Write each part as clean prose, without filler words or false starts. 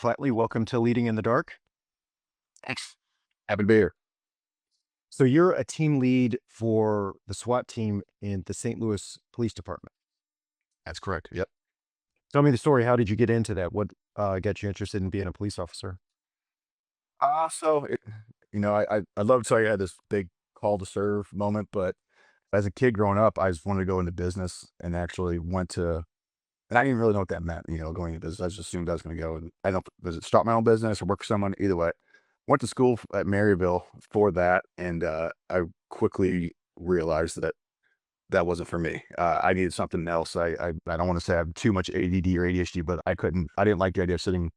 Flatley. Welcome to Leading in the Dark. Thanks. Happy to be here. So you're a team lead for the SWAT team in the St. Louis Police Department. That's correct. Yep. Tell me the story. How did you get into that? What got you interested in being a police officer? So it, I love to tell you I had this big call to serve moment, but as a kid growing up, I just wanted to go into business and actually went to, and I didn't really know what that meant, going into business. I just assumed I was going to go and I don't, was it start my own business or work for someone? Either way, went to school at Maryville for that. And I quickly realized that that wasn't for me. I needed something else. I don't want to say I have too much ADD or ADHD, but I didn't like the idea of sitting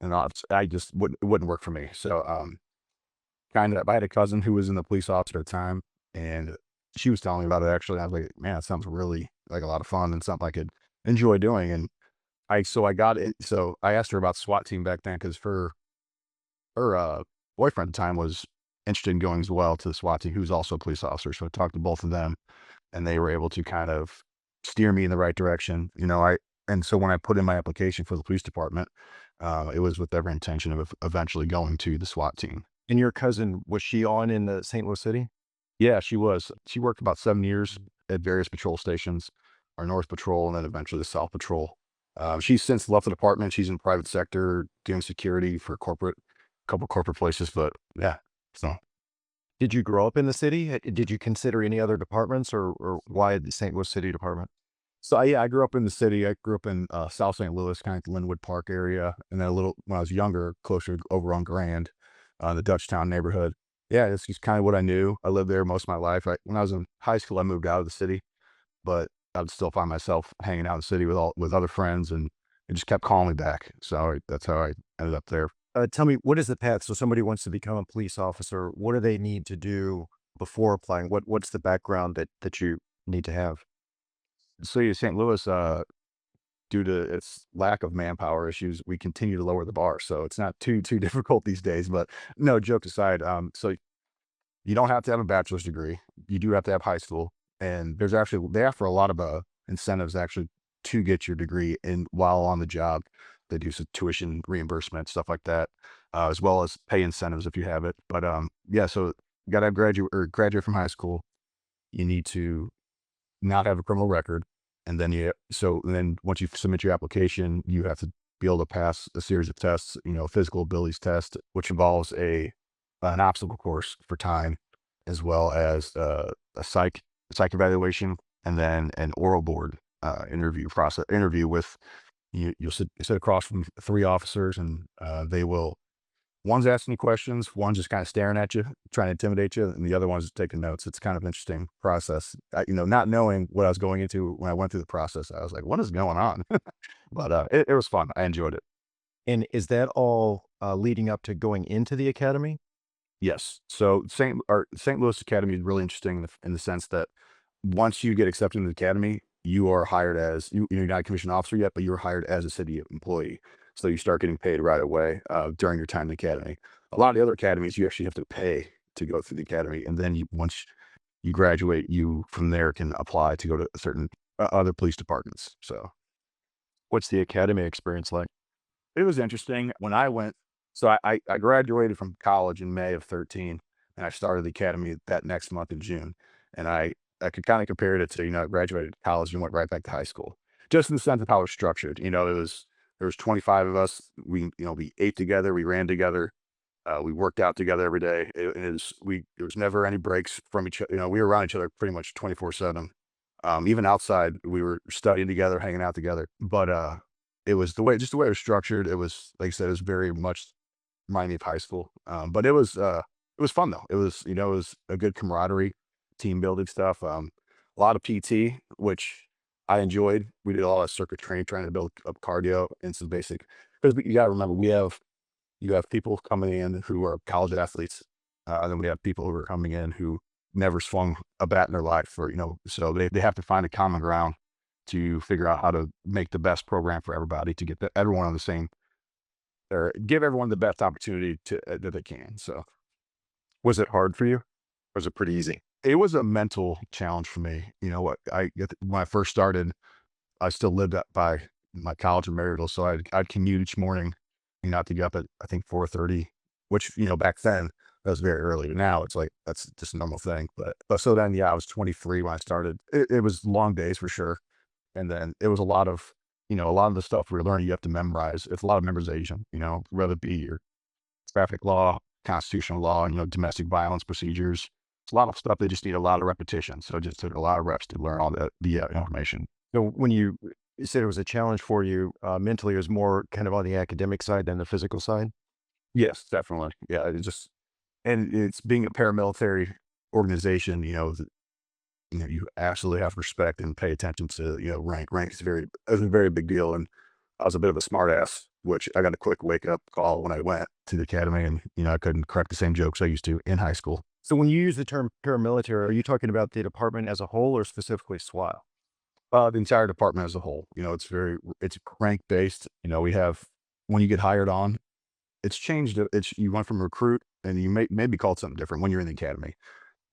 in an office. It wouldn't work for me. So, I had a cousin who was in the police officer at the time, and she was telling me about it actually. I was like, man, it sounds really like a lot of fun and something I could enjoy doing. And I got it. So I asked her about SWAT team back then because her boyfriend at the time was interested in going as well to the SWAT team, who was also a police officer. So I talked to both of them and they were able to kind of steer me in the right direction. And so when I put in my application for the police department, it was with every intention of eventually going to the SWAT team. And your cousin, was she on in the St. Louis City? Yeah, she was. She worked about 7 years at various patrol stations, our North Patrol, and then eventually the South Patrol. She's since left the department. She's in private sector doing security for couple corporate places. But yeah, so Did you grow up in the city? Did you consider any other departments or why the St. Louis City Department? yeah, I grew up in the city. I grew up in South St. Louis, kind of Linwood Park area, and then a little when I was younger, closer over on Grand, the Dutchtown neighborhood. Yeah, it's just kind of what I knew. I lived there most of my life. When I was in high school, I moved out of the city, but I would still find myself hanging out in the city with other friends, and it just kept calling me back. So that's how I ended up there. Tell me, what is the path? So somebody wants to become a police officer. What do they need to do before applying? What's the background that you need to have? So yeah, St. Louis, due to its lack of manpower issues, we continue to lower the bar. So it's not too difficult these days. But no, joke aside, so you don't have to have a bachelor's degree. You do have to have high school, and they offer a lot of incentives actually to get your degree. And while on the job, they do some tuition reimbursement stuff like that, as well as pay incentives if you have it. But yeah, so you got to have graduate from high school. You need to not have a criminal record. And then once you submit your application, you have to be able to pass a series of tests, physical abilities test, which involves an obstacle course for time, as well as a psych evaluation, and then an oral board interview with you'll sit across from three officers, and they will one's asking you questions, one's just kind of staring at you, trying to intimidate you, and the other one's taking notes. It's kind of interesting process. Not knowing what I was going into when I went through the process, I was like, "What is going on?" But it was fun. I enjoyed it. And is that all leading up to going into the academy? Yes. So St. Louis Academy is really interesting in the sense that once you get accepted into the academy, you are hired as you're not a commissioned officer yet, but you're hired as a city employee. So you start getting paid right away during your time in the academy. A lot of the other academies, you actually have to pay to go through the academy, and then once you graduate, you from there can apply to go to certain other police departments. So What's the academy experience like? it was interesting when I went. So I graduated from college in May of 13, and I started the academy that next month in June. And I could kind of compare it to, I graduated college and went right back to high school, just in the sense of how it was structured. There was 25 of us. We ate together, we ran together, we worked out together every day. There was never any breaks from each other. We were around each other pretty much 24/7. Even outside, we were studying together, hanging out together. But it was just the way it was structured. It was, like I said, it was very much reminded me of high school. But it was fun though. It was a good camaraderie, team building stuff. A lot of PT, which I enjoyed. We did a lot of circuit training, trying to build up cardio and some basic. Because you got to remember, you have people coming in who are college athletes, and then we have people who are coming in who never swung a bat in their life, or so they have to find a common ground to figure out how to make the best program for everybody to get everyone on the same, or give everyone the best opportunity that they can. So Was it hard for you? Or was it pretty easy? it was a mental challenge for me. When I first started, I still lived up by my college in Maryville, so I'd commute each morning not to get up at, I think, 4:30, which, back then, that was very early. Now it's like, that's just a normal thing. But so then, yeah, I was 23 when I started. It was long days for sure. And then it was a lot of the stuff we were learning, you have to memorize. It's a lot of memorization, whether it be your traffic law, constitutional law, domestic violence procedures. It's a lot of stuff that just need a lot of repetition. So it just took a lot of reps to learn all the information. So when you said it was a challenge for you, mentally, it was more kind of on the academic side than the physical side? Yes, definitely. Yeah, and it's being a paramilitary organization, you absolutely have to respect and pay attention to, rank. Rank is a very big deal. And I was a bit of a smart ass, which I got a quick wake up call when I went to the academy, and, I couldn't crack the same jokes I used to in high school. So when you use the term paramilitary, are you talking about the department as a whole or specifically SWAT? The entire department as a whole, it's rank based. We have, when you get hired on, it's changed. You went from recruit, and you may be called something different when you're in the academy.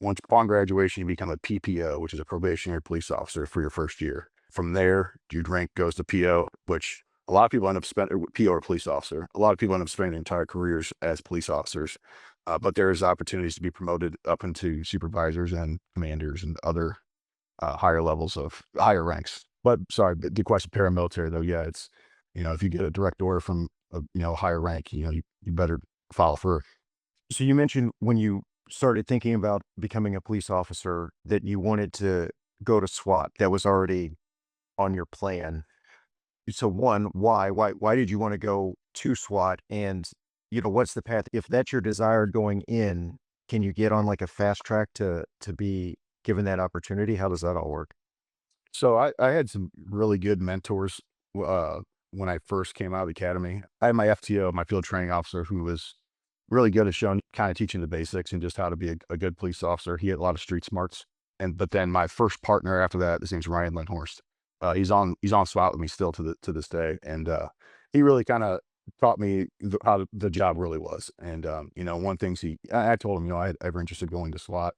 Once upon graduation, you become a PPO, which is a probationary police officer for your first year. From there, your rank goes to PO, which a lot of people end up spending, PO or police officer. A lot of people end up spending their entire careers as police officers. But there's opportunities to be promoted up into supervisors and commanders and other higher levels of higher ranks. But sorry, but the question paramilitary though, yeah, it's, if you get a direct order from a, higher rank, you better follow through. So you mentioned when you started thinking about becoming a police officer that you wanted to go to SWAT. That was already on your plan. So one, why? Why did you want to go to SWAT? And what's the path? If that's your desire going in, can you get on like a fast track to be given that opportunity? How does that all work? So I had some really good mentors when I first came out of the academy. I had my FTO, my field training officer, who was really good at showing, kind of teaching the basics and just how to be a good police officer. He had a lot of street smarts. But then my first partner after that, his name's Ryan Lindhorst. He's on SWAT with me still to this day, and he really kind of taught me how the job really was. And one thing I told him, I had ever interested going to SWAT,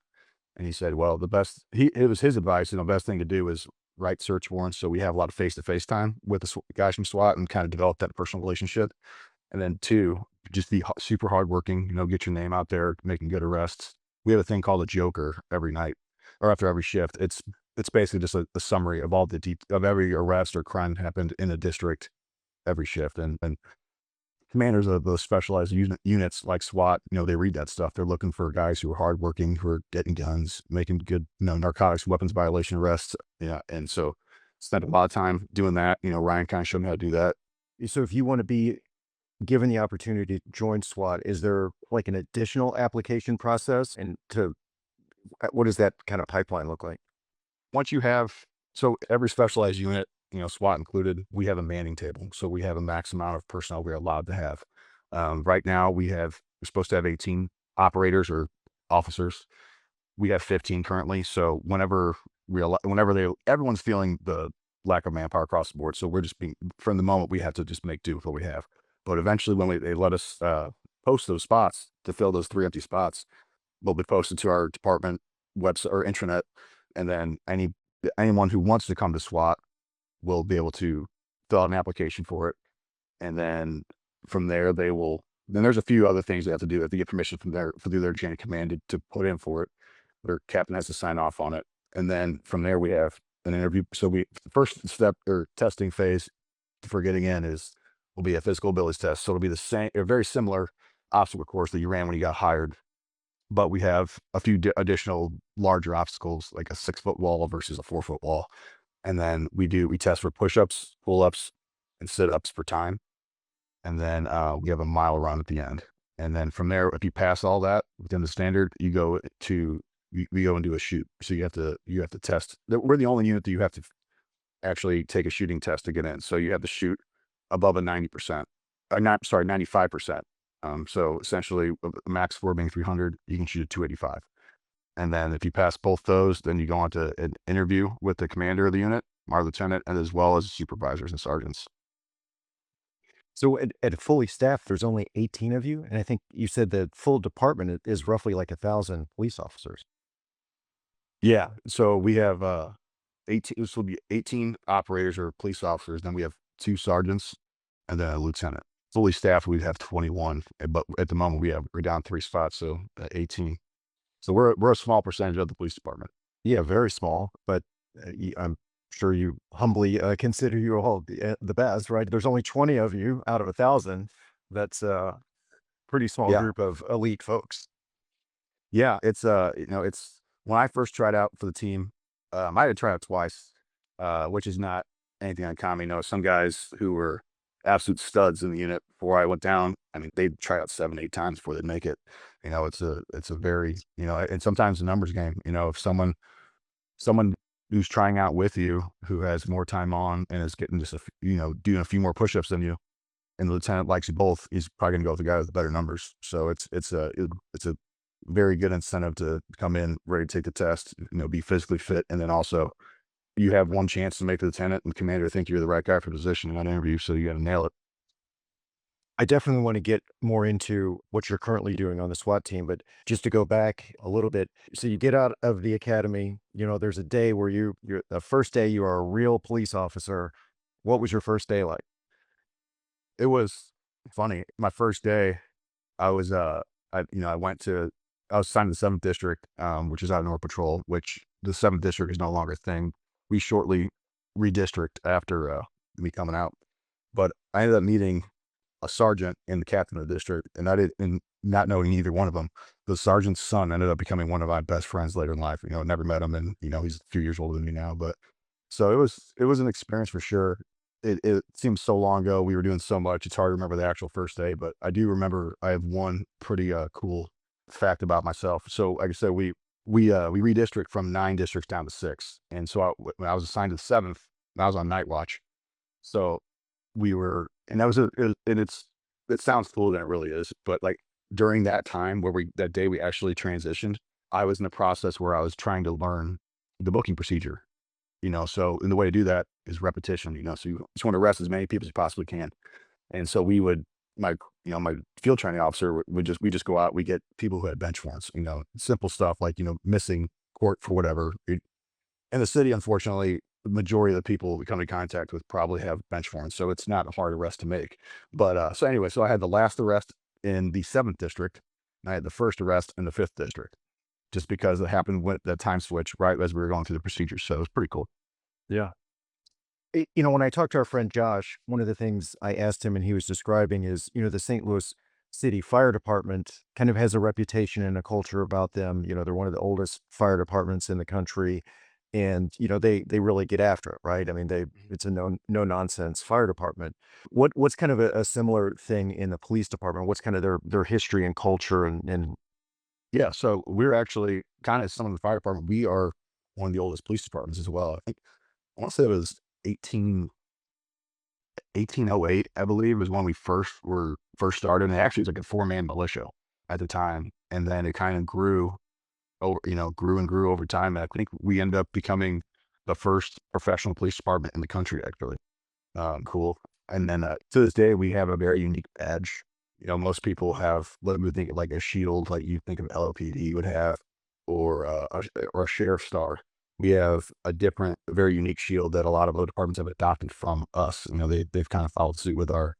and he said, well, it was his advice, the best thing to do is write search warrants. So we have a lot of face-to-face time with the guys from SWAT and kind of develop that personal relationship. And then two, just be super hardworking, get your name out there, making good arrests. We have a thing called a joker every night or after every shift. It's basically just a summary of all of every arrest or crime that happened in a district every shift. And commanders of those specialized units like SWAT, they read that stuff. They're looking for guys who are hardworking, who are getting guns, making good, narcotics, weapons violation arrests. Yeah. And so spent a lot of time doing that. Ryan kind of showed me how to do that. So if you want to be given the opportunity to join SWAT, is there like an additional application process? And what does that kind of pipeline look like? Once you have, so every specialized unit, SWAT included, we have a manning table. So we have a max amount of personnel we're allowed to have. Right now we're supposed to have 18 operators or officers. We have 15 currently. So everyone's feeling the lack of manpower across the board. So we're just from the moment we have to just make do with what we have. But eventually when they let us post those spots to fill those 3 empty spots, they'll be posted to our department website or intranet. And then anyone who wants to come to SWAT will be able to fill out an application for it. And then from there, then there's a few other things they have to do. They have to get permission through their chain of command to put in for it. Their captain has to sign off on it. And then from there, we have an interview. So the first step or testing phase for getting in will be a physical abilities test. So it'll be the same, a very similar obstacle course that you ran when you got hired. But we have a few additional larger obstacles, like a 6-foot wall versus a 4-foot wall. And then we test for push-ups, pull-ups, and sit-ups for time. And then we have a mile run at the end. And then from there, if you pass all that within the standard, we go and do a shoot. So you have to test. We're the only unit that you have to actually take a shooting test to get in. So you have to shoot above a 90%, not sorry, 95%. So essentially, a max score being 300, you can shoot a 285. And then if you pass both those, then you go on to an interview with the commander of the unit, our lieutenant, and as well as supervisors and sergeants. So at fully staffed, there's only 18 of you, and I think you said the full department is roughly like 1,000 police officers. Yeah. So we have 18. This will be 18 operators or police officers. Then we have 2 sergeants and then a lieutenant. fully staffed, we'd have 21, but at the moment we're down 3 spots, so 18. So we're a small percentage of the police department. Yeah, very small, but I'm sure you humbly consider you all the best, right? There's only 20 of you out of 1,000. That's a pretty small Yeah. group of elite folks. Yeah, it's when I first tried out for the team, I had to try out twice, which is not anything uncommon. Some guys who were absolute studs in the unit before I went down, I mean, they'd try out 7, 8 times before they'd make it. It's a very, and sometimes a numbers game. If someone who's trying out with you, who has more time on and is getting just doing a few more push-ups than you, and the lieutenant likes you both, he's probably gonna go with the guy with the better numbers. So it's a very good incentive to come in ready to take the test, be physically fit, and then also you have one chance to make the lieutenant, and the commander think you're the right guy for the position in that interview, so you got to nail it. I definitely want to get more into what you're currently doing on the SWAT team, but just to go back a little bit. So you get out of the academy, there's a day where you're the first day you are a real police officer. What was your first day like? It was funny. My first day, I was I went to I was assigned to the 7th district, which is out of North Patrol, which the 7th district is no longer a thing. We shortly redistrict after me coming out. But I ended up meeting a sergeant and the captain of the district, and not knowing either one of them. The sergeant's son ended up becoming one of my best friends later in life. Never met him, and he's a few years older than me now. But so it was an experience for sure. It seems so long ago. We were doing so much. It's hard to remember the actual first day, but I do remember I have one pretty cool fact about myself. So like I said, we redistrict from 9 districts down to 6. And so when I was assigned to the 7th, I was on night watch. So we were, and that was and it sounds cooler than it really is, but like during that time that day we actually transitioned, I was in a process where I was trying to learn the booking procedure. And the way to do that is repetition. So you just want to arrest as many people as you possibly can. And so my my field training officer we just go out, we get people who had bench warrants, simple stuff like, missing court for whatever. In the city, unfortunately, the majority of the people we come in contact with probably have bench warrants, so it's not a hard arrest to make. But so anyway, so I had the last arrest in the 7th district, and I had the first arrest in the 5th district, just because it happened with the time switch right as we were going through the procedures. So it was pretty cool. Yeah. When I talked to our friend Josh, one of the things I asked him and he was describing is, the St. Louis City Fire Department kind of has a reputation and a culture about them. They're one of the oldest fire departments in the country. And, they really get after it, right? I mean, it's a no nonsense fire department. What's kind of a similar thing in the police department? What's kind of their history and culture and Yeah, so we're actually kind of some of the fire department. We are one of the oldest police departments as well. I want to say it was 1808, I believe, was when we first started. And it actually was like a 4-man militia at the time. And then it kind of grew and grew over time. And I think we ended up becoming the first professional police department in the country, actually. Cool. And then to this day, we have a very unique badge. Most people have what we would think like a shield, like you think of LOPD would have, or or a sheriff's star. We have a different, very unique shield that a lot of other departments have adopted from us. They've kind of followed suit with our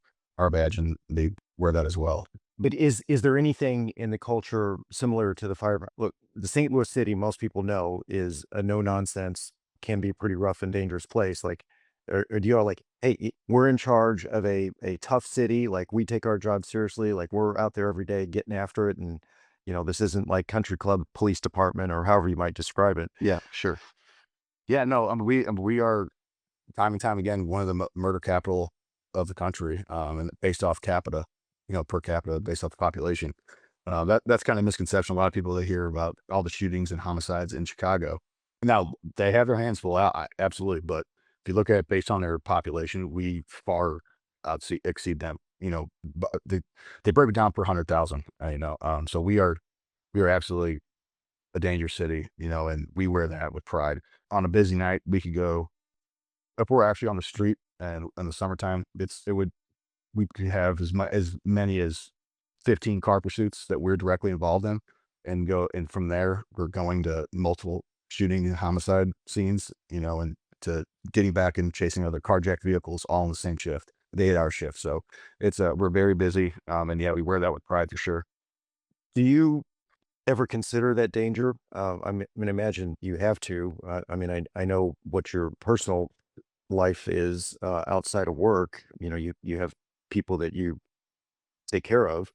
badge, and they wear that as well. But is there anything in the culture similar to the fire? Look, the St. Louis City, most people know, is a no nonsense, can be a pretty rough and dangerous place. Like, or do you all like, hey, we're in charge of a tough city. Like, we take our job seriously. Like, we're out there every day getting after it, and this isn't like country club police department or however you might describe it. Yeah, sure. Yeah, no, we are time and time again one of the murder capital of the country, and based off capita, per capita, based off the population. That's kind of a misconception. A lot of people, they hear about all the shootings and homicides in Chicago. Now they have their hands full out, absolutely. But if you look at it based on their population, we far exceed them. But they break it down per 100,000. So we are absolutely a dangerous city, and we wear that with pride. On a busy night, we could go, if we're actually on the street and in the summertime, we could have as many as 15 car pursuits that we're directly involved in, and from there we're going to multiple shooting and homicide scenes, and to getting back and chasing other carjacked vehicles all in the same shift. the 8-hour shift. So it's we're very busy. And yeah, we wear that with pride for sure. Do you ever consider that danger? I mean, imagine you have to. I mean, I know what your personal life is outside of work. You know, you have people that you take care of.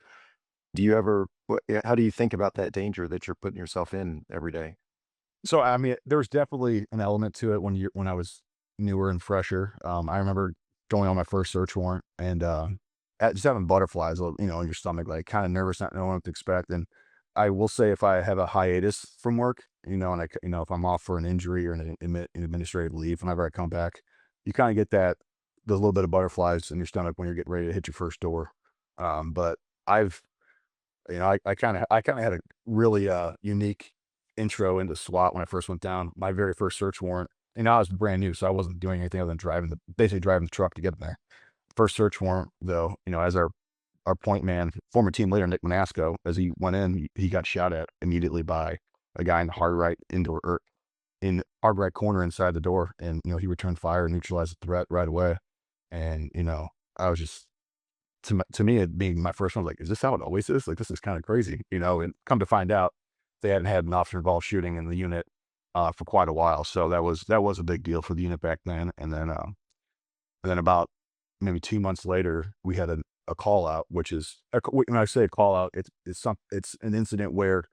Do you ever? Yeah, how do you think about that danger that you're putting yourself in every day? So, I mean, there's definitely an element to it when I was newer and fresher. I remember going on my first search warrant and, just having butterflies, in your stomach, like, kinda nervous, not knowing what to expect, and I will say if I have a hiatus from work, and if I'm off for an injury or an administrative leave, whenever I come back, you kinda get those little bit of butterflies in your stomach when you're getting ready to hit your first door. But I've I kinda had a really, unique intro into SWAT when I first went down. My very first search warrant, I was brand new, so I wasn't doing anything other than basically driving the truck to get there. First search warrant, though, as our point man, former team leader, Nick Manasco, as he went in, he got shot at immediately by a guy in the hard right indoor or in hard right corner inside the door, and, he returned fire and neutralized the threat right away. And, I was just to me, it being my first one, like, "Is this how it always is? Like, this is kinda crazy," and come to find out, they hadn't had an officer-involved shooting in the unit, for quite a while, so that was a big deal for the unit back then, and then about maybe 2 months later, we had a call out, which is when I say a call out, it's an incident where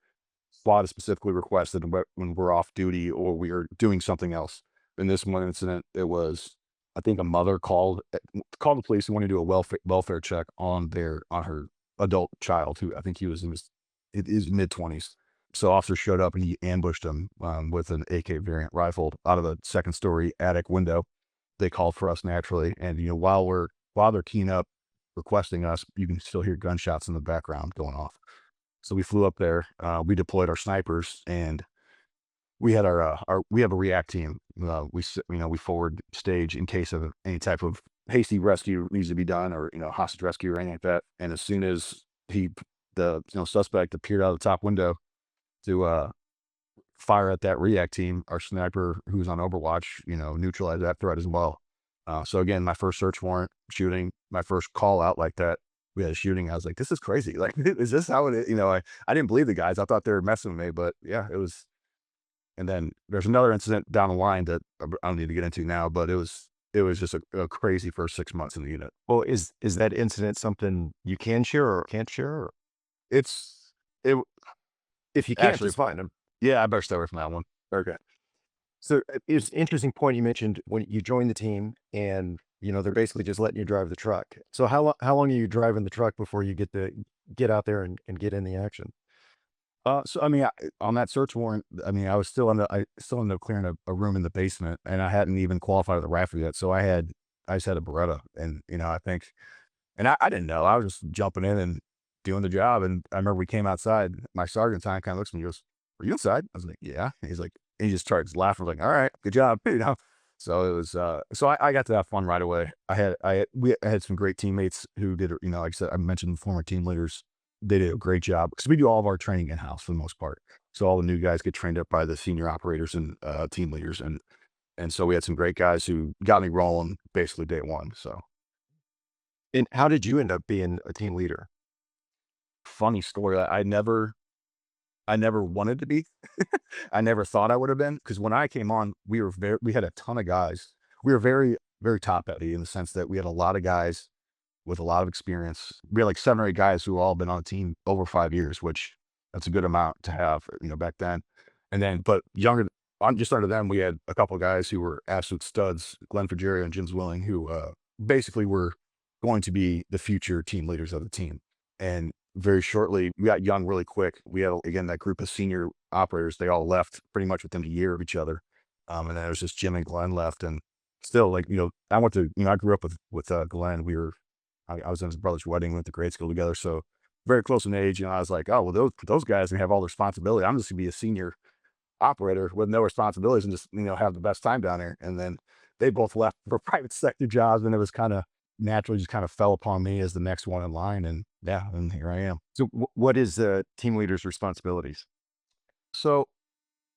SWAT is specifically requested when we're off duty or we are doing something else. In this one incident, it was, I think, a mother called the police and wanted to do a welfare check on her adult child, who I think he was in his mid-20s. So officers showed up and he ambushed him, with an AK variant rifle out of a second-story attic window. They called for us naturally, and, while they're keying up requesting us, you can still hear gunshots in the background going off. So we flew up there, we deployed our snipers, and we have a react team. We forward stage in case of any type of hasty rescue needs to be done, or, hostage rescue or anything like that. And as soon as the suspect appeared out of the top window to fire at that react team, our sniper who's on Overwatch, neutralized that threat as well. So again, my first search warrant shooting, my first call out like that, we had a shooting. I was like, this is crazy. Like, is this how it is? I didn't believe the guys. I thought they were messing with me, but yeah, it was. And then there's another incident down the line that I don't need to get into now, but it was just a crazy first 6 months in the unit. Well, is that incident something you can share or can't share? Or It's it if you can't, actually, it's fine. yeah, I better stay away from that one. Okay. So it's an interesting point you mentioned when you joined the team, and they're basically just letting you drive the truck. So how long are you driving the truck before you get out there and get in the action? So I mean, on that search warrant, I mean, I still ended up clearing a room in the basement, and I hadn't even qualified with the rifle yet. So I just had a Beretta, and, I think, and I didn't know. I was just jumping in and doing the job. And I remember we came outside. My sergeant kind of looks at me and goes, "Are you inside?" I was like, "Yeah." And he's like, and he just starts laughing. I was like, "All right, good job." So it was, so I got to have fun right away. I had some great teammates who did, like I said, I mentioned former team leaders. They did a great job because we do all of our training in-house for the most part. So all the new guys get trained up by the senior operators and, team leaders. And so we had some great guys who got me rolling basically day one. So And how did you end up being a team leader? funny story. I never wanted to be. I never thought I would have been, because when I came on, we had a ton of guys. We were very, very top heavy in the sense that we had a lot of guys with a lot of experience. We had like 7 or 8 guys who all been on the team over 5 years, which that's a good amount to have, back then. And then, but younger, on just under them, we had a couple of guys who were absolute studs, Glenn Fagerio and Jim Zwilling, who, basically were going to be the future team leaders of the team. And very shortly, we got young really quick. We had, again, that group of senior operators. They all left pretty much within a year of each other. And then it was just Jim and Glenn left. And still, like, I grew up with Glenn. I was in his brother's wedding, went to grade school together, so very close in age. I was like, oh well, those guys have all the responsibility. I'm just gonna be a senior operator with no responsibilities and just, have the best time down there. And then they both left for private sector jobs, and it was kind of naturally just kind of fell upon me as the next one in line. And yeah, and here I am. So what is the team leader's responsibilities? So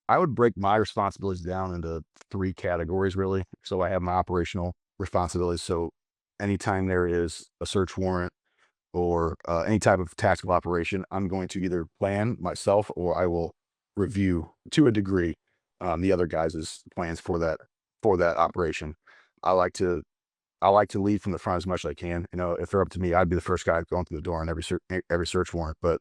I would break my responsibilities down into 3 categories really. So I have my operational responsibilities. So anytime there is a search warrant or any type of tactical operation, I'm going to either plan myself or I will review to a degree the other guys' plans for that operation. I like to I like to lead from the front as much as I can. You know, if they're up to me, I'd be the first guy going through the door on every search warrant. But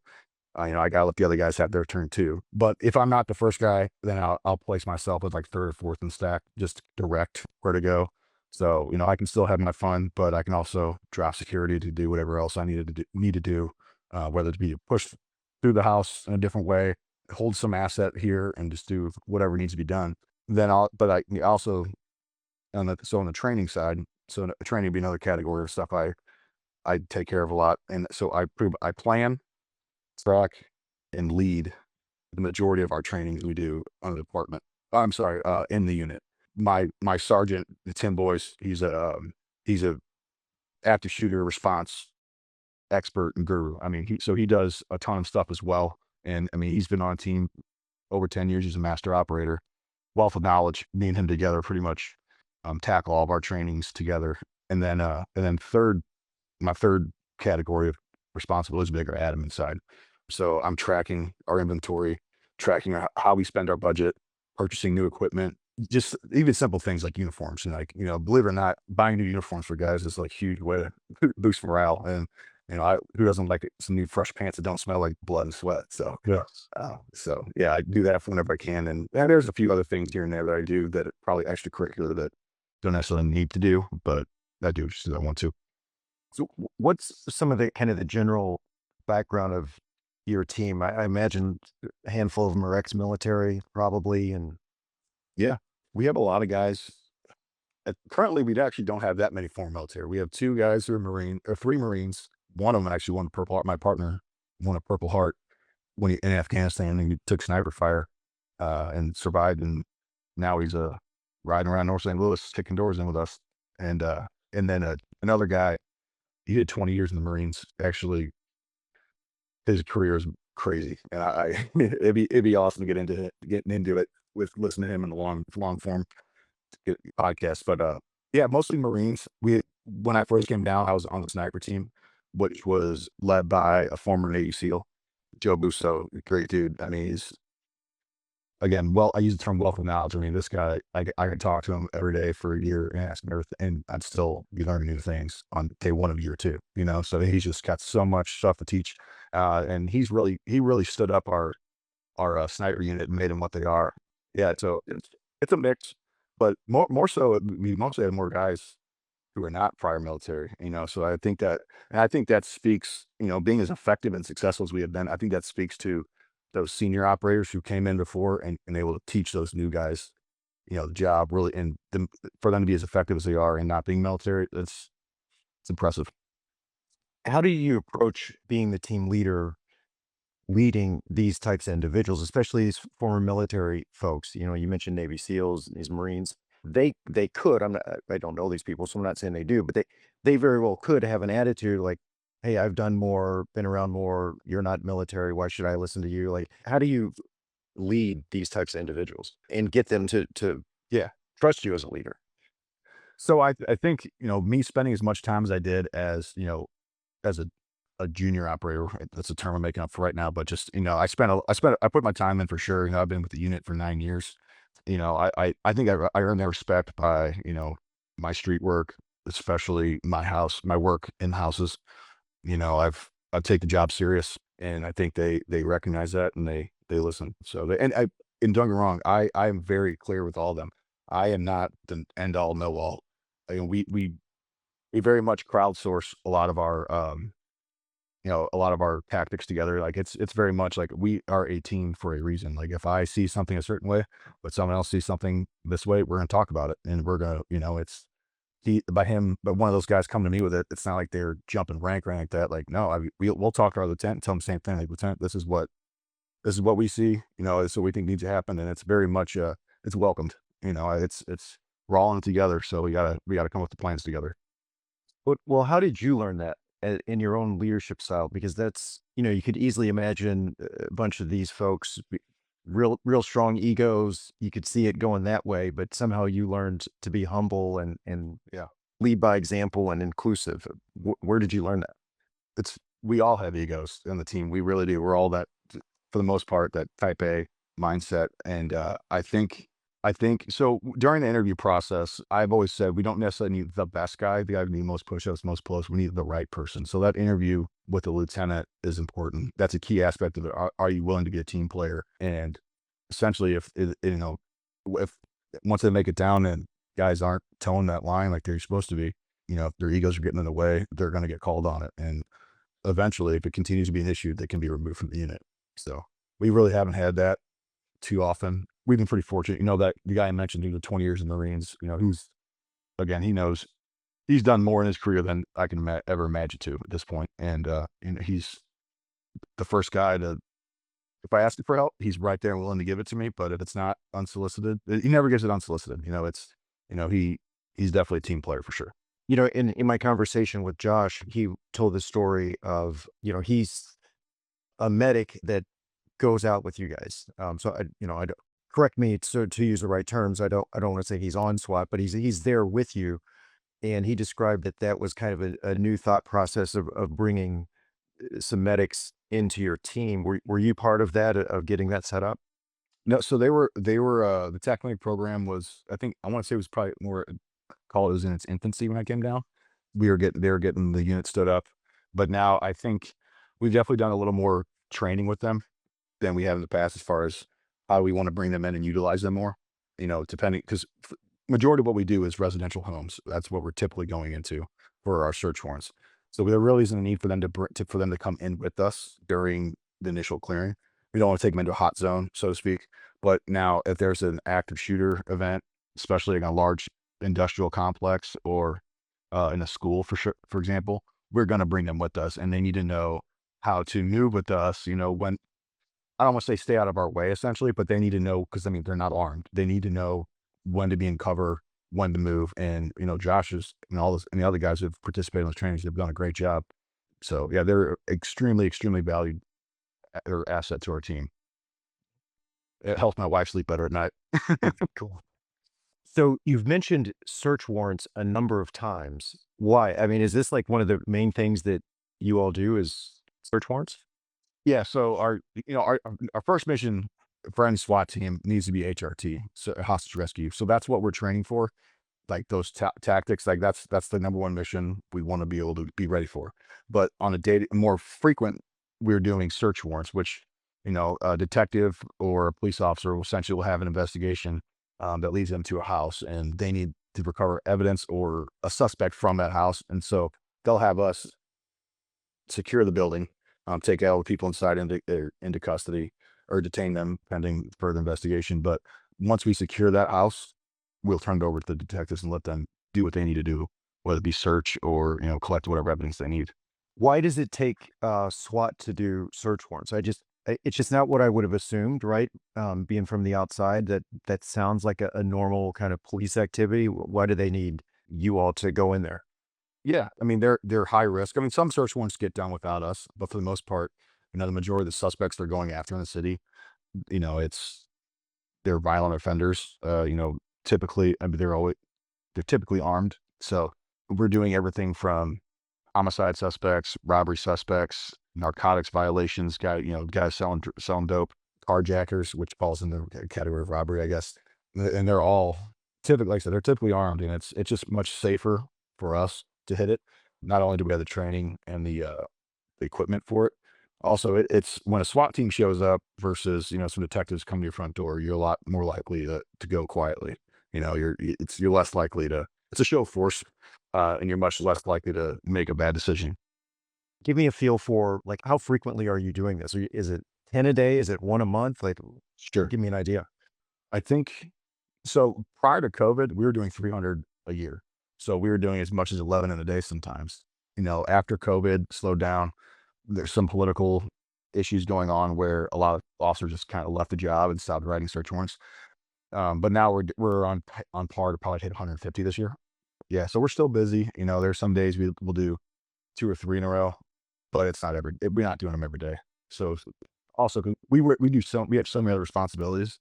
you know, I gotta let the other guys have their turn too. But if I'm not the first guy, then I'll place myself as like third or fourth in stack, just direct where to go. So you know, I can still have my fun, but I can also drop security to do whatever else I need to do, whether it be push through the house in a different way, hold some asset here, and just do whatever needs to be done. Then but I also on the training side, so training would be another category of stuff I take care of a lot, and so I plan, track, and lead the majority of our trainings we do on the department. I'm sorry, in the unit. My sergeant, the Tim Boyce, he's a active shooter response expert and guru. I mean, he does a ton of stuff as well. And I mean, he's been on team over 10 years. He's a master operator, wealth of knowledge. Me and him together pretty much tackle all of our trainings together. And then my third category of responsibilities is bigger admin side. So I'm tracking our inventory, tracking how we spend our budget, purchasing new equipment, just even simple things like uniforms. And like, you know, believe it or not, buying new uniforms for guys is like huge way to boost morale. And, you know, who doesn't like some new fresh pants that don't smell like blood and sweat? So, Yes. so yeah, I do that whenever I can. And there's a few other things here and there that I do that are probably extracurricular that don't necessarily need to do, but I do just 'cause I want to. So what's some of the kind of the general background of your team? I imagine a handful of them are ex-military probably. And Yeah, we have a lot of guys. Currently, we actually don't have that many former military. We have two guys who are Marine, or three Marines. One of them actually won a Purple Heart. My partner won a Purple Heart when he in Afghanistan, and he took sniper fire and survived. And now he's riding around North St. Louis, kicking doors in with us. And then another guy, he did 20 years in the Marines. Actually, his career is crazy, and it'd be awesome to getting into it with listening to him in the long form podcast. But yeah, mostly Marines. When I first came down, I was on the sniper team, which was led by a former Navy SEAL, Joe Busso, great dude. I mean, he's again, well, I use the term wealth of knowledge. I mean, this guy, I could talk to him every day for a year and ask him everything, and I'd still be learning new things on day one of year two, you know? So he's just got so much stuff to teach. And he really stood up our sniper unit and made them what they are. Yeah. So it's a mix, but more so, we mostly have more guys who are not prior military, you know? So I think that speaks, you know, being as effective and successful as we have been, I think that speaks to those senior operators who came in before and able to teach those new guys, you know, the job really, and for them to be as effective as they are and not being military, it's impressive. how do you approach being the team leader, leading these types of individuals, especially these former military folks? You know, you mentioned Navy SEALs, these Marines. They could. I don't know these people, so I'm not saying they do, but they very well could have an attitude like, "Hey, I've done more, been around more. You're not military. Why should I listen to you?" Like, how do you lead these types of individuals and get them to Yeah. trust you as a leader? So I think, you know, me spending as much time as I did as, you know, as a junior operator, right? That's a term I'm making up for right now, but just, you know, I put my time in for sure. You know, I've been with the unit for 9 years. You know, I think I earned their respect by, you know, my street work, especially my work in houses. You know, I take the job serious, and I think they recognize that, and they listen. So and don't get me wrong, I am very clear with all of them. I am not the end all know all. I mean, we very much crowdsource a lot of our you know, a lot of our tactics together. Like it's very much like we are a team for a reason. Like if I see something a certain way, but someone else sees something this way, we're gonna talk about it, and we're gonna, you know, it's but one of those guys come to me with it. It's not like they're jumping rank or anything like that. Like, no, we'll talk to our lieutenant and tell them the same thing. Like, lieutenant, this is what we see, you know, this is what we think needs to happen. And it's very much, it's welcomed, you know, we're all in it together. So we gotta come up with the plans together. Well, how did you learn that in your own leadership style? Because that's, you know, you could easily imagine a bunch of these folks, real strong egos. You could see it going that way, but somehow you learned to be humble and Yeah. lead by example and inclusive. Where did you learn that? It's we all have egos in the team. We really do. We're all that, for the most part, that type A mindset. And I think so. During the interview process, I've always said we don't necessarily need the best guy, the guy who need most push-ups, most pull-ups. We need the right person. So that interview with the lieutenant is important. That's a key aspect of it. Are you willing to be a team player? And essentially, if once they make it down and guys aren't towing that line like they're supposed to be, if their egos are getting in the way, they're going to get called on it. And eventually, if it continues to be an issue, they can be removed from the unit. So we really haven't had that too often. We've been pretty fortunate. That the guy I mentioned, the 20 years in the Marines, who's, again, he knows he's done more in his career than I can ever imagine to at this point. And, he's the first guy to, if I ask him for help, he's right there and willing to give it to me. But if it's not unsolicited, he never gives it unsolicited. He's definitely a team player for sure. In my conversation with Josh, he told the story of, he's a medic that goes out with you guys. So I don't, correct me to use the right terms. I don't want to say he's on SWAT, but he's there with you. And he described that was kind of a new thought process of bringing some medics into your team. Were you part of that, of getting that set up? No, so they were the technical program was, I think, I want to say it was probably more, call it was in its infancy when I came down. They were getting the unit stood up, but now I think we've definitely done a little more training with them than we have in the past, as far as how we want to bring them in and utilize them more. Depending, because majority of what we do is residential homes. That's what we're typically going into for our search warrants. So there really isn't a need for them for them to come in with us during the initial clearing. We don't want to take them into a hot zone, so to speak. But now, if there's an active shooter event, especially in a large industrial complex or in a school, for sure, for example, we're going to bring them with us, and they need to know how to move with us. When I don't want to say stay out of our way, essentially, but they need to know, because I mean they're not armed. They need to know when to be in cover, when to move, and Josh is, and all this, and the other guys who've participated in those trainings, they've done a great job. So yeah, they're extremely, extremely valued or asset to our team. It helps my wife sleep better at night. Cool. So you've mentioned search warrants a number of times. Why? I mean, is this like one of the main things that you all do, is search warrants? Yeah, so our first mission for any SWAT team needs to be HRT, so hostage rescue. So that's what we're training for, like those tactics. Like that's the number one mission we want to be able to be ready for. But on a more frequent, we're doing search warrants, which a detective or a police officer will essentially will have an investigation that leads them to a house, and they need to recover evidence or a suspect from that house, and so they'll have us secure the building, take all the people inside into custody or detain them pending further investigation. But once we secure that house, we'll turn it over to the detectives and let them do what they need to do, whether it be search or collect whatever evidence they need. Why does it take SWAT to do search warrants? It's just not what I would have assumed, right? Being from the outside, that sounds like a normal kind of police activity. Why do they need you all to go in there? Yeah, I mean they're high risk. I mean some search warrants get done without us, but for the most part, the majority of the suspects they're going after in the city, it's they're violent offenders. Typically, I mean, they're typically armed. So we're doing everything from homicide suspects, robbery suspects, narcotics violations, guys selling dope, carjackers, which falls in the category of robbery, I guess. And they're all typically, like I said, they're typically armed, and it's just much safer for us to hit it. Not only do we have the training and the equipment for it, also it's when a SWAT team shows up versus some detectives come to your front door, you're a lot more likely to go quietly. You're less likely to. It's a show of force, and you're much less likely to make a bad decision. Give me a feel for, like, how frequently are you doing this? Is it 10 a day? Is it one a month? Like, Sure. give me an idea. I think so. Prior to COVID, we were doing 300 a year. So we were doing as much as 11 in a day sometimes. After COVID slowed down, there's some political issues going on where a lot of officers just kind of left the job and stopped writing search warrants. But now we're on par to probably hit 150 this year. Yeah, so we're still busy. There's some days we'll do two or three in a row, but it's not we're not doing them every day. So also 'cause we have so many other responsibilities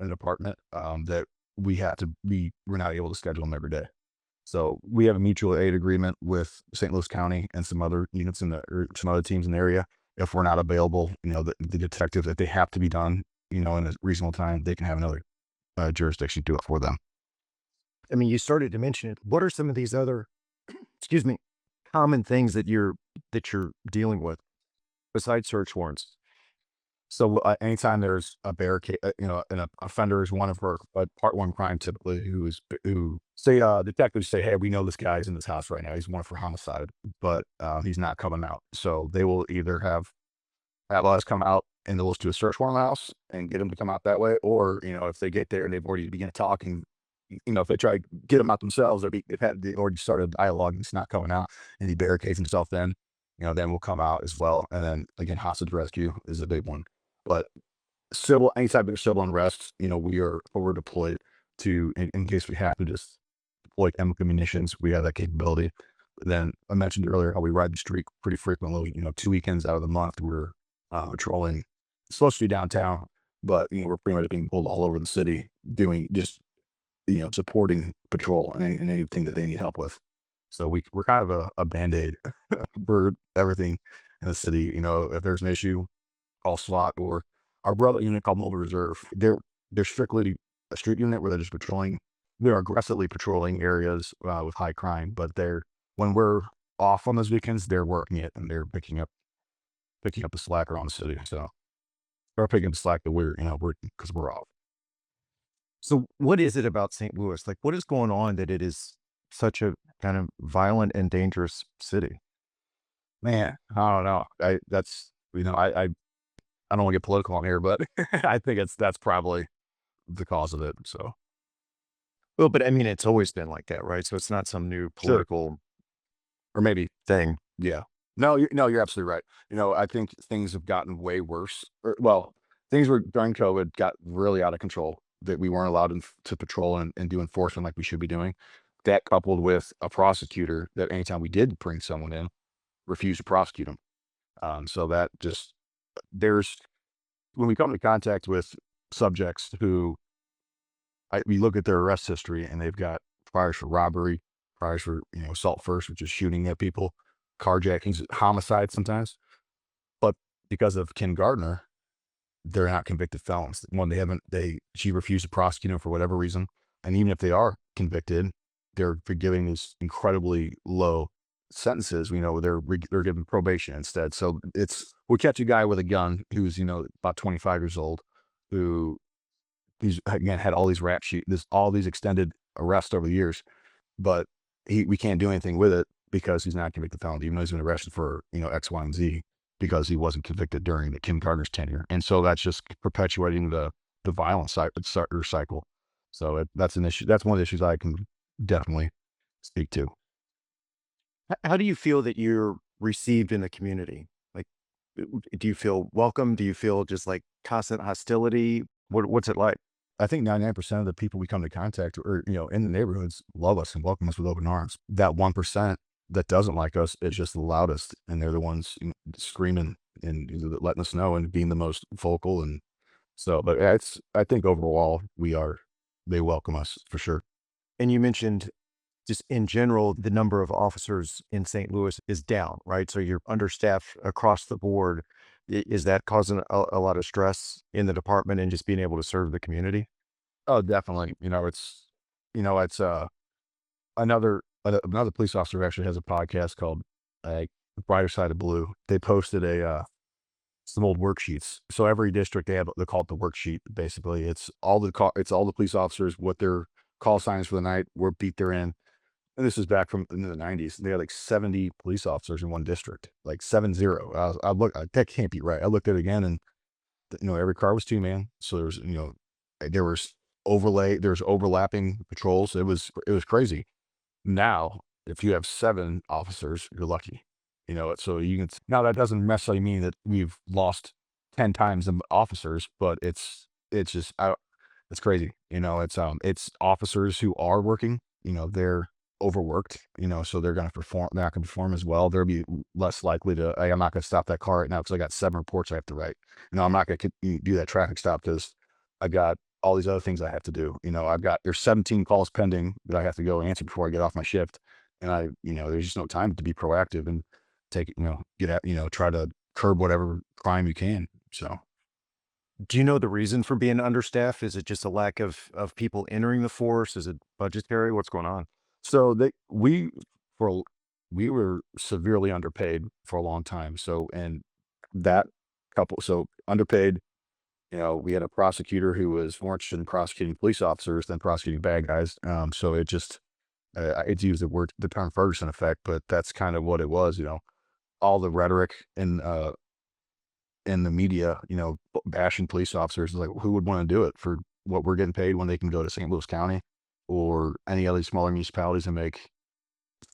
in the department that we're not able to schedule them every day. So we have a mutual aid agreement with St. Louis County and some other units in the, or some other teams in the area. If we're not available, the detectives, if they have to be done, in a reasonable time, they can have another jurisdiction do it for them. I mean, you started to mention it. What are some of these other, excuse me, common things that you're dealing with besides search warrants? So anytime there's a barricade, an offender is one of her part one crime typically who say detectives say, hey, we know this guy's in this house right now. He's one for homicide, but he's not coming out. So they will either have us come out and they'll just do a search warrant on the house and get him to come out that way, or if they get there and they've already begun talking, if they try to get him out themselves, they already started dialogue and it's not coming out, and he barricades himself. Then we'll come out as well. And then again, hostage rescue is a big one. But civil, any type of civil unrest, we are forward deployed to, in case we have to just deploy chemical munitions, we have that capability. Then I mentioned earlier how we ride the street pretty frequently. 2 weekends out of the month, we're patrolling. It's supposed to be downtown, but we're pretty much being pulled all over the city doing just supporting patrol and anything that they need help with. So we're kind of a band-aid for everything in the city. If there's an issue, call SWAT or our brother unit called Mobile Reserve. They're strictly a street unit where they're just patrolling. They're aggressively patrolling areas with high crime, but when we're off on those weekends, they're working it and they're picking up the slack around the city. So they're picking up the slack that we're because we're off. So what is it about St. Louis? Like, what is going on that it is such a kind of violent and dangerous city? Man, I don't know. I don't want to get political on here, but I think that's probably the cause of it. So Well, but I mean, it's always been like that, right? So it's not some new sure, political or maybe thing. yeah. No, you're absolutely right. I think things have gotten way worse. Well, things were during COVID got really out of control that we weren't allowed to patrol and do enforcement like we should be doing. That coupled with a prosecutor that anytime we did bring someone in, refused to prosecute them. So that just there's when we come into contact with subjects who we look at their arrest history and they've got priors for robbery, priors for assault first, which is shooting at people, carjackings, homicide sometimes. But because of Kim Gardner, they're not convicted felons. One, she refused to prosecute them for whatever reason, and even if they are convicted, they're forgiving these incredibly low sentences. They're given probation instead. So we catch a guy with a gun who's about 25 years old, who he's again had all these rap sheet, all these extended arrests over the years, but we can't do anything with it because he's not convicted felon, even though he's been arrested for X, Y, and Z because he wasn't convicted during the Kim Gardner's tenure, and so that's just perpetuating the violence cycle. So that's an issue. That's one of the issues I can definitely speak to. How do you feel that you're received in the community? Like, do you feel welcome? Do you feel just like constant hostility? What's it like? I think 99% of the people we come to contact or, in the neighborhoods love us and welcome us with open arms. That 1% that doesn't like us is just the loudest. And they're the ones screaming and letting us know and being the most vocal. And so, but I think overall they welcome us for sure. And you mentioned just in general, the number of officers in St. Louis is down, right? So you're understaffed across the board. Is that causing a lot of stress in the department and just being able to serve the community? Oh, definitely. It's another police officer who actually has a podcast called The Brighter Side of Blue. They posted some old worksheets. So every district they call it the worksheet. Basically, it's all the police officers, what their call signs for the night, what beat they're in. And this is back from in the 90s. They had like 70 police officers in one district, like 70. That can't be right. I looked at it again, and every car was two man. So there was there's overlapping patrols. It was crazy. Now, if you have 7 officers, you're lucky. So now that doesn't necessarily mean that we've lost 10 times the officers, but it's just it's crazy. It's officers who are working, they're overworked, so they're going to perform, they're not going to perform as well. They'll be less likely to, hey, I'm not going to stop that car right now because I got 7 reports I have to write. I'm not going to do that traffic stop because I got all these other things I have to do. There's 17 calls pending that I have to go answer before I get off my shift. And there's just no time to be proactive and get at, try to curb whatever crime you can. So, Do you know the reason for being understaffed? Is it just a lack of people entering the force? Is it budgetary? What's going on? so for, a- we were severely underpaid for a long time. So, and that so underpaid, we had a prosecutor who was more interested in prosecuting police officers than prosecuting bad guys. So it just, I hate to use the term Ferguson effect, but that's kind of what it was. All the rhetoric in the media, bashing police officers, like who would want to do it for what we're getting paid when they can go to St. Louis County or any other smaller municipalities and make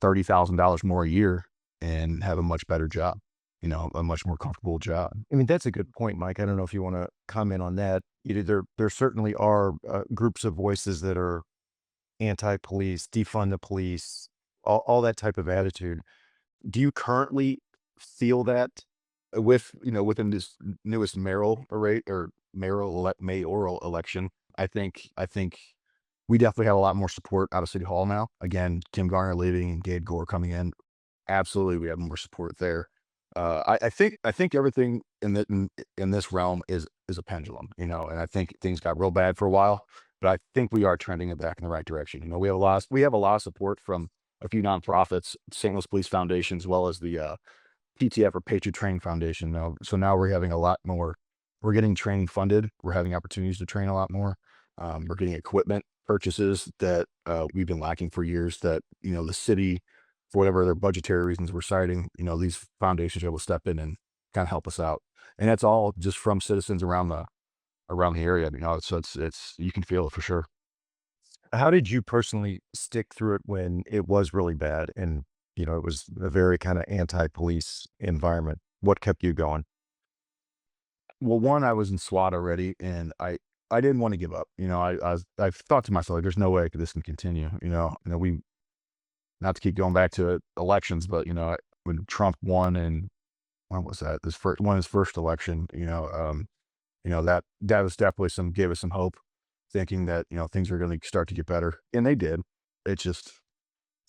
$30,000 more a year and have a much better job, a much more comfortable job. I mean, that's a good point, Mike. I don't know if you want to comment on that. There certainly are groups of voices that are anti-police, defund the police, all that type of attitude. Do you currently feel that? Within this newest mayoral election, I think we definitely have a lot more support out of City Hall now. Again, Tim Garner leaving and Gabe Gore coming in. Absolutely, we have more support there. I think everything in this realm is a pendulum, and I think things got real bad for a while, but I think we are trending it back in the right direction. We have a lot of support from a few nonprofits, St. Louis Police Foundation, as well as the PTF or Patriot Training Foundation. So now we're having a lot more. We're getting training funded. We're having opportunities to train a lot more. We're getting equipment purchases that we've been lacking for years. That the city, for whatever their budgetary reasons, we're citing. These foundations are able to step in and kind of help us out, and that's all just from citizens around the area. So it's you can feel it for sure. How did you personally stick through it when it was really bad and, it was a very kind of anti-police environment? What kept you going? Well, one, I was in SWAT already, and I didn't want to give up. I thought to myself, like, there's no way this can continue. We not to keep going back to elections, but when Trump won, and when was that? His first election. That was definitely gave us some hope, thinking that things are going to start to get better, and they did. It just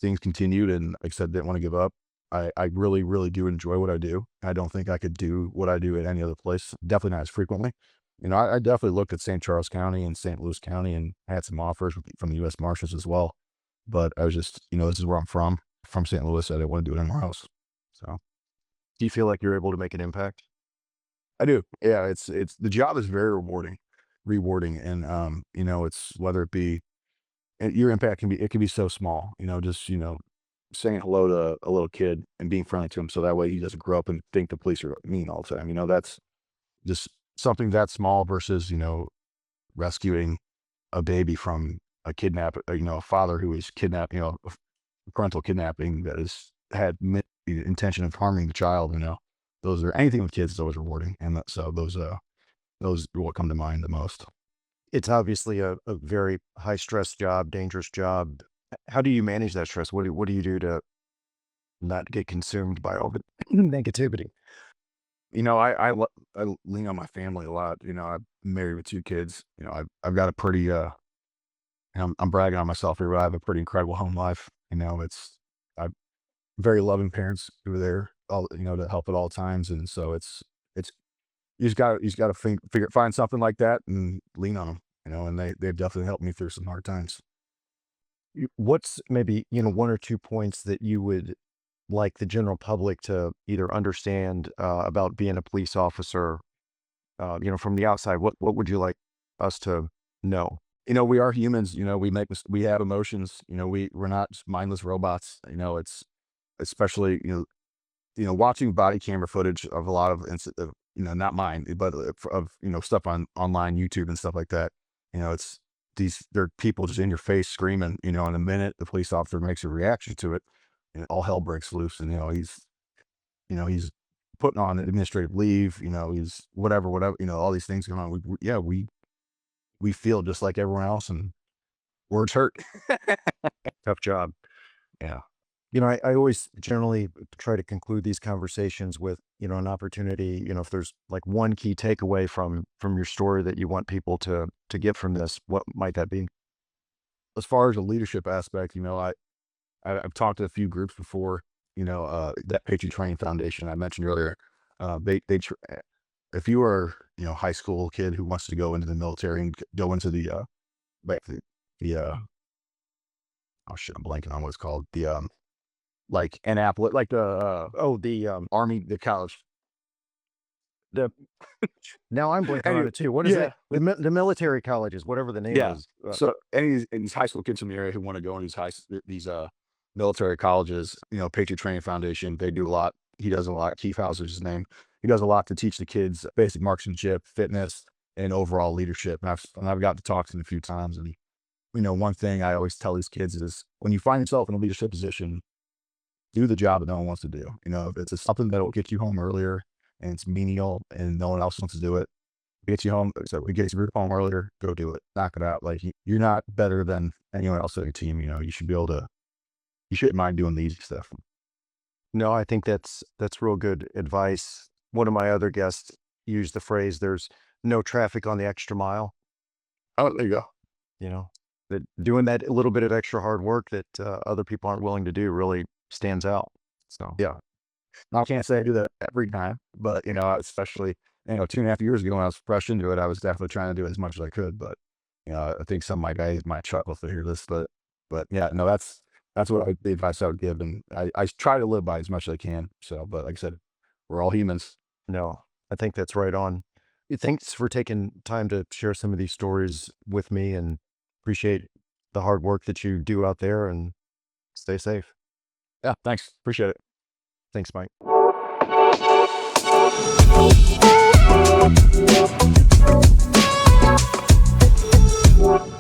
things continued, and like I said, didn't want to give up. I really, really do enjoy what I do. I don't think I could do what I do at any other place. Definitely not as frequently. I definitely looked at St. Charles County and St. Louis County and had some offers from the U.S. Marshals as well. But I was just, this is where I'm from St. Louis. I didn't want to do it anywhere else. So Do you feel like you're able to make an impact? I do. Yeah, it's the job is very rewarding, and it's whether it be and your impact can be so small. Just saying hello to a little kid and being friendly to him, so that way he doesn't grow up and think the police are mean all the time. That's just something that small versus rescuing a baby from a a father who is kidnapped, parental kidnapping that has had the intention of harming the child. Those are anything with kids is always rewarding, and so those are what come to mind the most. It's obviously a very high stress job, dangerous job. How do you manage that stress? What do you do to not get consumed by all the negativity? I lean on my family a lot. I'm married with two kids. I've got a pretty I'm bragging on myself here, but I have a pretty incredible home life. It's I'm very loving parents who are there all to help at all times, and so it's you just got to find something like that and lean on them. And they've definitely helped me through some hard times. What's maybe, one or two points that you would like the general public to either understand about being a police officer, from the outside? What would you like us to know? We are humans. We have emotions. We're not just mindless robots. It's especially watching body camera footage of a lot of not mine, but of stuff on online YouTube and stuff like that. It's there are people just in your face screaming. In a minute the police officer makes a reaction to it, and all hell breaks loose. And he's putting on administrative leave. He's whatever. All these things going on. We feel just like everyone else, and words hurt. Tough job. Yeah. I always generally try to conclude these conversations with, an opportunity, if there's like one key takeaway from your story that you want people to get from this, what might that be? As far as the leadership aspect, I've talked to a few groups before, that Patriot Training Foundation I mentioned earlier. If you are, high school kid who wants to go into the military and go into like the oh shit, I'm blanking on what it's called. Like Annapolis, like Oh, Army, the college. the now I'm blanking on Anyway, it too. What is yeah, it? The military colleges, whatever the name yeah. is. So any of these high school kids from the area who want to go in these military colleges, Patriot Training Foundation, they do a lot. He does a lot. Keith Hauser's his name. He does a lot to teach the kids basic marksmanship, fitness, and overall leadership. And I've got to talk to him a few times. And one thing I always tell these kids is when you find yourself in a leadership position, do the job that no one wants to do. If it's something that will get you home earlier and it's menial and no one else wants to do it, get you home. So we get you home earlier, go do it, knock it out. Like you're not better than anyone else on your team. You should be able to, you shouldn't mind doing the easy stuff. No, I think that's real good advice. One of my other guests used the phrase, "There's no traffic on the extra mile." Oh, there you go. That doing that little bit of extra hard work that other people aren't willing to do really stands out. So Yeah. I can't say I do that every time, but especially 2.5 years ago when I was fresh into it, I was definitely trying to do as much as I could. But I think some of my guys might chuckle to hear this, but yeah, no, that's what the advice I would give, and I try to live by as much as I can. So, but like I said, we're all humans. no, I think that's right on. Thanks for taking time to share some of these stories with me, and appreciate the hard work that you do out there, and stay safe. Yeah, thanks, appreciate Thanks, Mike. it.